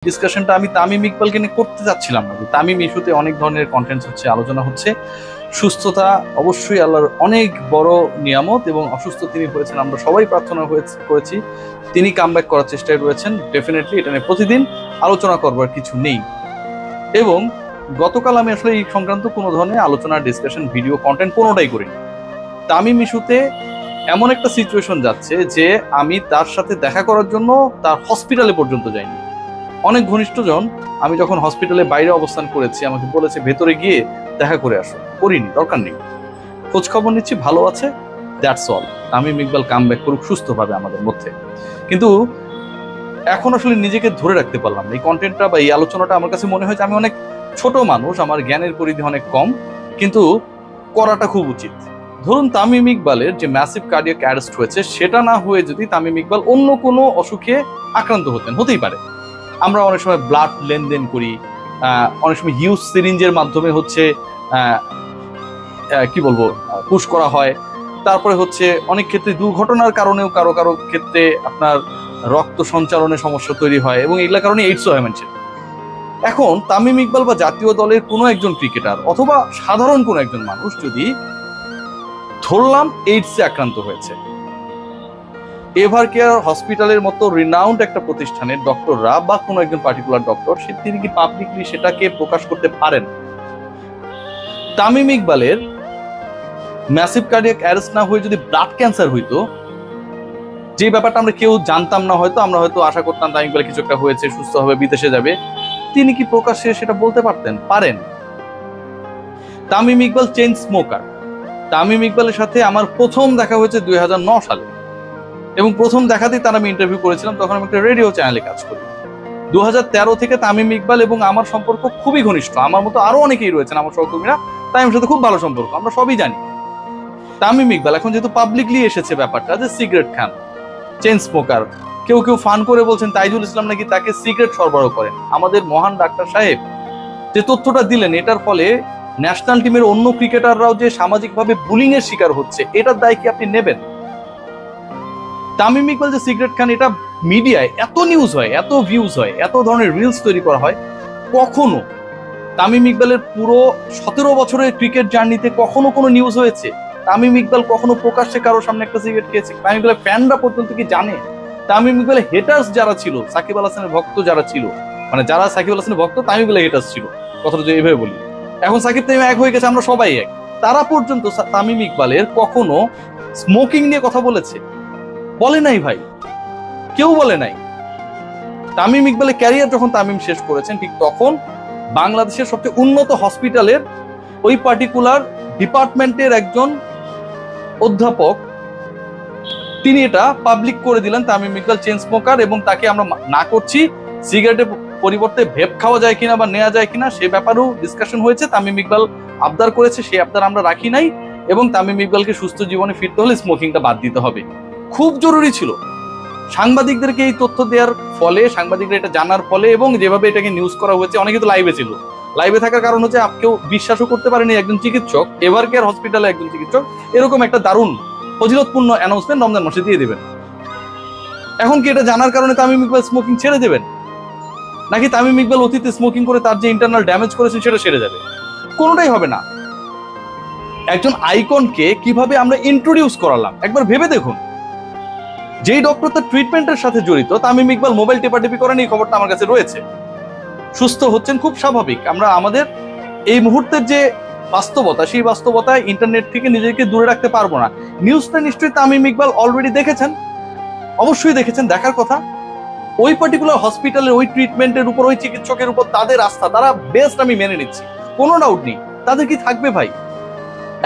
ডিসকাশনটা আমি তামিম ইকবালকে নিয়ে করতে চাচ্ছিলাম না। তামিম ইস্যুতে অনেক ধরনের কন্টেন্টস হচ্ছে, আলোচনা হচ্ছে। সুস্থতা অবশ্যই আল্লাহর অনেক বড় নিয়ামত এবং অসুস্থ তিনি হয়েছেন, আমরা সবাই প্রার্থনা করেছি তিনি কামব্যাক করার চেষ্টায় রয়েছেন। ডেফিনেটলি এটা নিয়ে প্রতিদিন আলোচনা করবার কিছু নেই। এবং গতকাল আমি আসলে এই সংক্রান্ত কোনো ধরনের আলোচনা, ডিসকাশন, ভিডিও, কন্টেন্ট কোনোটাই করিনি। তামিম ইস্যুতে এমন একটা সিচুয়েশন যাচ্ছে যে আমি তার সাথে দেখা করার জন্য তার হসপিটালে পর্যন্ত যাইনি। অনেক ঘনিষ্ঠজন আমি যখন হসপিটালে বাইরে অবস্থান করেছি আমাকে বলেছে ভেতরে গিয়ে দেখা করে আসো, করিনি, দরকার নেই। খোঁজ খবর নিচ্ছি, ভালো আছে, that's all. Tamim Iqbal comeback করুক সুস্থভাবে আমাদের মধ্যে। কিন্তু এখন আসলে নিজেকে ধরে রাখতে পারলাম না। এই কন্টেন্টটা বা এই আলোচনাটা আমার কাছে মনে হয় যে আমি অনেক ছোট মানুষ, আমার জ্ঞানের পরিধি অনেক কম, কিন্তু করাটা খুব উচিত। ধরুন তামিম ইকবালের যে ম্যাসিভ কার্ডিয়াক অ্যারেস্ট হয়েছে সেটা না হয়ে যদি তামিম ইকবাল অন্য কোনো অসুখে আক্রান্ত হতেই পারে। আমরা অনেক সময় ব্লাড লেনদেন করি, অনেক সময় হিউজ সিরিঞ্জের মাধ্যমে হচ্ছে কি বলবো পুশ করা হয়। তারপরে হচ্ছে অনেক ক্ষেত্রে দুর্ঘটনার কারণেও কারো কারো ক্ষেত্রে আপনার রক্ত সঞ্চালনের সমস্যা তৈরি হয় এবং এগুলোর কারণে এইডসও হয় মানুষের। এখন তামিম ইকবাল বা জাতীয় দলের কোনো একজন ক্রিকেটার অথবা সাধারণ কোনো একজন মানুষ যদি ধরলাম এইডসে আক্রান্ত হয়েছে, এভার কেয়ার হসপিটালের মতো রিনাউন্ড একটা প্রতিষ্ঠানের ডক্টররা বা কোনো একজন পার্টিকুলার ডক্টর তিনি কি পাবলিকলি সেটাকে প্রকাশ করতে পারেন? তামিম ইকবালের ম্যাসিভ কার্ডিয়াক অ্যারেস্ট না হয়ে যদি ব্লাড ক্যান্সার হইতো, যে ব্যাপারটা আমরা কেউ জানতাম না, আমরা হয়তো আশা করতাম তামিম ইকবাল কিছু একটা হয়েছে, সুস্থ হবে, বিদেশে যাবে, তিনি কি প্রকাশ্যে সেটা বলতে পারেন? Tamim Iqbal chain smoker. তামিম ইকবালের সাথে আমার প্রথম দেখা হয়েছে 2009 সালে এবং প্রথম দেখাতেই তার আমি ইন্টারভিউ করেছিলাম, তখন আমি একটা রেডিও চ্যানেলে কাজ করি। 2013 থেকে তামিম ইকবাল এবং আমার সম্পর্ক খুবই ঘনিষ্ঠ। আমার মতো আরো অনেকেই রয়েছেন আমার সহকর্মীরা, তামিমের সাথে খুব ভালো সম্পর্ক, আমরা সবই জানি। তামিম ইকবাল এখন যেহেতু পাবলিকলি এসেছে ব্যাপারটা যে সিগারেট খান, চেইন স্মোকার, কেউ ফান করে বলছেন তাইজুল ইসলাম নাকি তাকে সিগারেট সরবরাহ করেন। আমাদের মহান ডাক্তার সাহেব যে তথ্যটা দিলেন, এটার ফলে ন্যাশনাল টিমের অন্য ক্রিকেটাররাও যে সামাজিকভাবে বুলিং এর শিকার হচ্ছে, এটার দায় কি আপনি নেবেন? তামিম ইকবাল যে সিগারেট খান, এটা মিডিয়ায় এত নিউজ হয়, এত ভিউজ হয়, এত ধরনের রিলস তৈরি করা হয়, কখনো তামিম ইকবালের পুরো 17 বছরের ক্রিকেট জার্নিতে কখনো কোনো নিউজ হয়েছে তামিম ইকবাল কখনো প্রকাশ্যে কারোর সামনে একটা সিগারেট খেয়েছে? তামিম ইকবালের ফ্যানরা পর্যন্ত কি জানে? তামিম ইকবালের হেটার্স যারা ছিল, সাকিব আল হাসানের ভক্ত যারা ছিল, মানে যারা সাকিব আল হাসানের ভক্ত তামিম ইকবালের হেটার্স ছিল, কথাটা যদি এইভাবে বলি, এখন সাকিব তামিম এক হয়ে গেছে, আমরা সবাই এক, তারা পর্যন্ত তামিম ইকবালের কখনো স্মোকিং নিয়ে কথা বলেছে? বলে নাই ভাই, কেউ বলে নাই। তামিম ইকবালের ক্যারিয়ার যখন তামিম শেষ করেছেন, ঠিক তখন বাংলাদেশের সবচেয়ে উন্নত হসপিটালের ওই পার্টিকুলার ডিপার্টমেন্টের একজন অধ্যাপক তিনি এটা পাবলিক করে দিলেন তামিম ইকবাল চেইন স্মোকার, এবং তাকে আমরা না করছি সিগারেটের পরিবর্তে ভেপ খাওয়া যায় কিনা বা নেওয়া যায় কিনা সে ব্যাপারেও ডিসকাশন হয়েছে। তামিম ইকবাল আবদার করেছে, সেই আবদার আমরা রাখি নাই, এবং তামিম ইকবালকে সুস্থ জীবনে ফিরতে হলে স্মোকিংটা বাদ দিতে হবে, খুব জরুরি ছিল। সাংবাদিকদেরকে এই তথ্য দেওয়ার ফলে, সাংবাদিকরা এটা জানার ফলে, এবং যেভাবে এটাকে নিউজ করা হয়েছে, অনেকে তো লাইভে ছিল, লাইভে থাকার কারণ হচ্ছে কেউ বিশ্বাসও করতে পারেনি একজন চিকিৎসক, এভার কেয়ার হসপিটালে একজন চিকিৎসক এরকম একটা দারুণ ফজিলতপূর্ণ অ্যানাউন্সমেন্ট রমজান মাসে দিয়ে দেবেন। এখন কি এটা জানার কারণে তামিম ইকবাল স্মোকিং ছেড়ে দেবেন, নাকি তামিম ইকবাল অতীতে স্মোকিং করে তার যে ইন্টারনাল ড্যামেজ করেছেন সেটা সেরে যাবে? কোনোটাই হবে না। একজন আইকনকে কিভাবে আমরা ইন্ট্রোডিউস করালাম একবার ভেবে দেখুন। যেই ডক্টর তার ট্রিটমেন্টের সাথে জড়িত, তামিম ইকবাল মোবাইল টেপাটেপি করেন, এই খবরটা আমার কাছে রয়েছে, সুস্থ হচ্ছেন, খুব স্বাভাবিক। আমরা আমাদের এই মুহূর্তের যে বাস্তবতা, সেই বাস্তবতায় ইন্টারনেট থেকে নিজেকে দূরে রাখতে পারবো না। নিউজটা নিশ্চয়ই তামিম ইকবাল অলরেডি দেখেছেন, অবশ্যই দেখেছেন, দেখার কথা। ওই পার্টিকুলার হসপিটালের ওই ট্রিটমেন্টের উপর, ওই চিকিৎসকের উপর তাদের আস্থা, তারা বেস্ট, আমি মেনে নিচ্ছি, কোনো ডাউট নেই। তাদের কি থাকবে ভাই?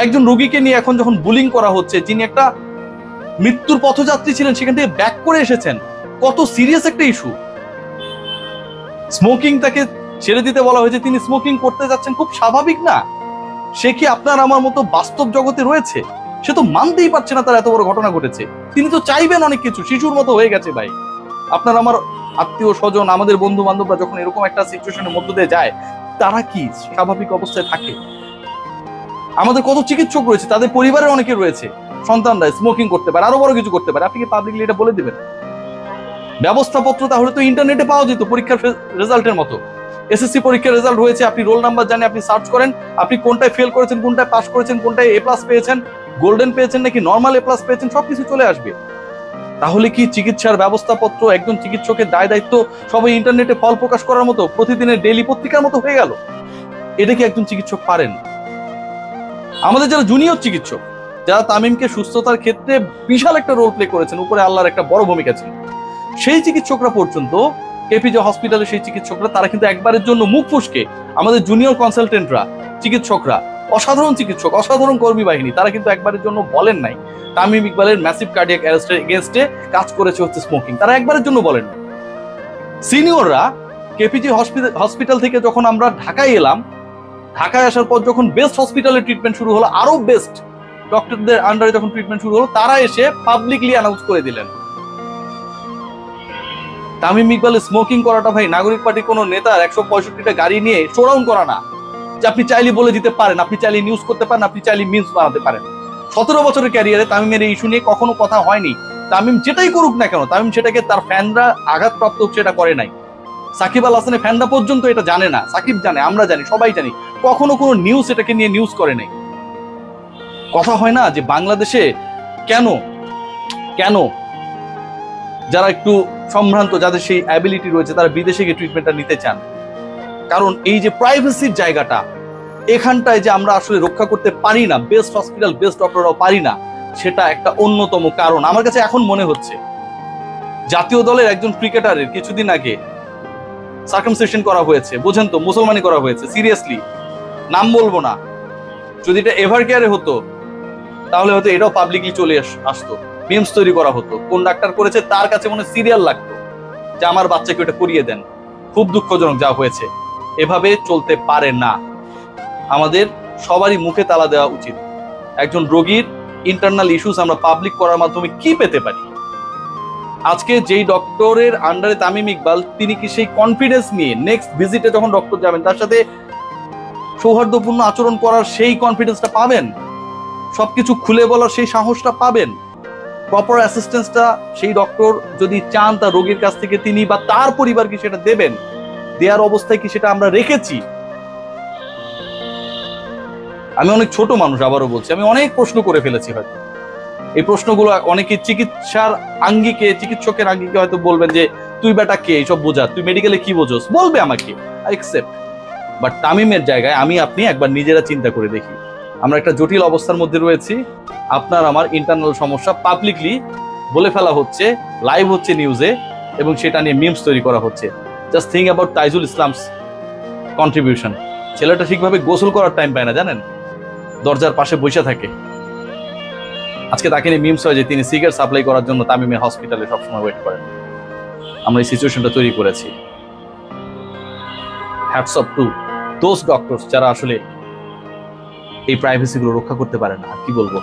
একজন রোগীকে নিয়ে এখন যখন বুলিং করা হচ্ছে, যিনি একটা মৃত্যুর পথযাত্রী ছিলেন, সেখান থেকে ব্যাক করে এসেছেন, কত সিরিয়াস একটা ইস্যু। স্মোকিং তাকে ছেড়ে দিতে বলা হয়েছে, তিনি স্মোকিং করতে যাচ্ছেন, খুব স্বাভাবিক না? সে কি আপনার আমার মতো বাস্তব জগতে রয়েছে? সে তো মানতেই পারছে না তার এত বড় ঘটনা ঘটেছে। তিনি তো চাইবেন অনেক কিছু, শিশুর মতো হয়ে গেছে ভাই। আপনার আমার আত্মীয় স্বজন, আমাদের বন্ধু বান্ধবরা যখন এরকম একটা সিচুয়েশনের মধ্য দিয়ে যায়, তারা কি স্বাভাবিক অবস্থায় থাকে? আমাদের কত চিকিৎসক রয়েছে, তাদের পরিবারের অনেকে রয়েছে, সন্তানরা স্মোকিং করতে পারে, আরো বড় কিছু করতে পারে, আপনি কি পাবলিকলি এটা বলে দিবেন? ব্যবস্থাপত্র তাহলে তো ইন্টারনেটে পাওয়া যেত পরীক্ষার রেজাল্টের মতো। এসএসসি পরীক্ষার রেজাল্ট হয়েছে, আপনি রোল নাম্বার জানেন, আপনি সার্চ করেন, আপনি কোনটায় ফেল করেছেন, কোনটায় পাস করেছেন, কোনটায় এ প্লাস পেয়েছেন, গোল্ডেন পেয়েছেন নাকি নর্মাল এ প্লাস পেয়েছেন, সবকিছু চলে আসবে। তাহলে কি চিকিৎসার ব্যবস্থাপত্র, একজন চিকিৎসকের দায় দায়িত্ব সবাই ইন্টারনেটে ফল প্রকাশ করার মতো, প্রতিদিনের ডেইলি পত্রিকার মতো হয়ে গেল? এটা কি একজন চিকিৎসক পারেন? আমাদের যারা জুনিয়র চিকিৎসক, যারা তামিমকে সুস্থতার ক্ষেত্রে বিশাল একটা রোল প্লে করেছেন, উপরে আল্লাহর একটা বড় ভূমিকা ছিল, সেই চিকিৎসকরা পর্যন্ত, কেপিজে হসপিটালে সেই চিকিৎসকরা, তারা কিন্তু একবারের জন্য মুখ ফুসকে, আমাদের জুনিয়র কনসালটেন্টরা, চিকিৎসকরা, অসাধারণ চিকিৎসক, অসাধারণ কর্মী বাহিনী, তারা কিন্তু একবারের জন্য বলেন নাই তামিম ইকবালের ম্যাসিভ কার্ডিয়াক অ্যারেস্টের এগেইনস্টে কাজ করেছে হচ্ছে স্মোকিং। তারা একবারের জন্য বলেন না। সিনিয়ররা কেপিজি হসপিটাল থেকে যখন আমরা ঢাকায় এলাম, ঢাকায় আসার পর যখন বেস্ট হসপিটালে ট্রিটমেন্ট শুরু হলো, আরো বেস্ট ডক্টরদের আন্ডারে যখন ট্রিটমেন্ট শুরু হলো, তারা এসে পাবলিকলি অ্যানাউন্স করে দিলেন তামিম ইকবালের স্মোকিং করাটা ভাই নাগরিক পার্টির কোন নেতার 165টা গাড়ি নিয়ে শোডাউন করা না, যে আপনি চাইলে বলে দিতে পারেন, আপনি চাইলে নিউজ করতে পারেন, আপনি চাইলে মিমস বানাতে পারেন। 17 বছরের ক্যারিয়ারে তামিমের এই ইস্যু নিয়ে কখনো কথা হয়নি। তামিম যেটাই করুক না কেন, তামিম সেটাকে তার ফ্যানরা আঘাতপ্রাপ্ত হচ্ছে এটা করে নাই। সাকিব আল হাসানের ফ্যানরা পর্যন্ত এটা জানে না, সাকিব জানে, আমরা জানি, সবাই জানি, কখনো কোনো নিউজ এটাকে নিয়ে নিউজ করে নাই। কথা হয় না যে বাংলাদেশে কেন কেন যারা একটু সম্ভ্রান্ত, যাদের সেই অ্যাবিলিটি রয়েছে, তারা বিদেশে গিয়ে ট্রিটমেন্টটা নিতে চান? কারণ এই যে প্রাইভেসির জায়গাটা, এখানটায় যে আমরা আসলে রক্ষা করতে পারি না, বেস্ট হসপিটাল, বেস্ট ডক্টররাও পারি না, সেটা একটা অন্যতম কারণ আমার কাছে এখন মনে হচ্ছে। জাতীয় দলের একজন ক্রিকেটারের কিছুদিন আগে সার্কামসিশন করা হয়েছে, বোঝেন তো, মুসলমানি করা হয়েছে, সিরিয়াসলি, নাম বলবো না। যদি এটা এভার কেয়ারে হতো তাহলে হয়তো এটাও পাবলিকলি চলে আসতো, মিমস তৈরি করা হতো, কোন ডাক্তার করেছে তার কাছে মনে সিরিয়াল লাগতো যে আমার বাচ্চাকে ওটা করিয়ে দেন। খুব দুঃখজনক যা হয়েছে। এভাবে চলতে পারে না। আমাদের সবারই মুখে তালা দেওয়া উচিত। একজন রোগীর ইন্টারনাল ইস্যুস আমরা পাবলিক করার মাধ্যমে কি পেতে পারি? আজকে যেই ডক্টরের আন্ডারে তামিম ইকবাল, তিনি কি সেই কনফিডেন্স নিয়ে নেক্সট ভিজিটে যখন ডক্টর যাবেন তার সাথে সৌহার্দ্যপূর্ণ আচরণ করার সেই কনফিডেন্সটা পাবেন? সবকিছু খুলে বলার সেই সাহসটা পাবেন? প্রপার অ্যাসিস্ট্যান্সটা সেই ডক্টর যদি চান তার রোগীর কাছ থেকে, তিনি বা তার পরিবার কি সেটা দেবেন? দেওয়ার অবস্থায় কি সেটা আমরা রেখেছি? আমি অনেক ছোট মানুষ, আবারও বলছি, আমি অনেক প্রশ্ন করে ফেলেছি। হয়তো এই প্রশ্নগুলো অনেকে চিকিৎসার আঙ্গিকে, চিকিৎসকের আঙ্গিকে হয়তো বলবেন যে তুই বেটা কে এইসব বোঝা, তুই মেডিকেলে কি বোঝোস, বলবে আমাকে, আই অ্যাকসেপ্ট। বাট তামিমের জায়গায় আমি আপনি একবার নিজেরা চিন্তা করে দেখি। আমরা একটা জটিল অবস্থার মধ্যে রয়েছি। আপনার আমার ইন্টারনাল সমস্যা পাবলিকলি বলে ফেলা হচ্ছে, লাইভ হচ্ছে নিউজে, এবং সেটা নিয়ে মিমস তৈরি করা হচ্ছে। Just think about Taijul Islams contribution. ছেলেটা ঠিকভাবে গোসল করার টাইম পায় না, জানেন, দরজার পাশে বসে থাকে। আজকে তাকে নিয়ে মিমস হয় যে তিনি সিগারেট সাপ্লাই করার জন্য তামিমের হসপিটালে সবসময় ওয়েট করেন। আমরা এই সিচুয়েশনটা তৈরি করেছি। Hats off to those doctors যারা আসলে এই প্রাইভেসি গুলো রক্ষা করতে পারে না। আর কি বলবো।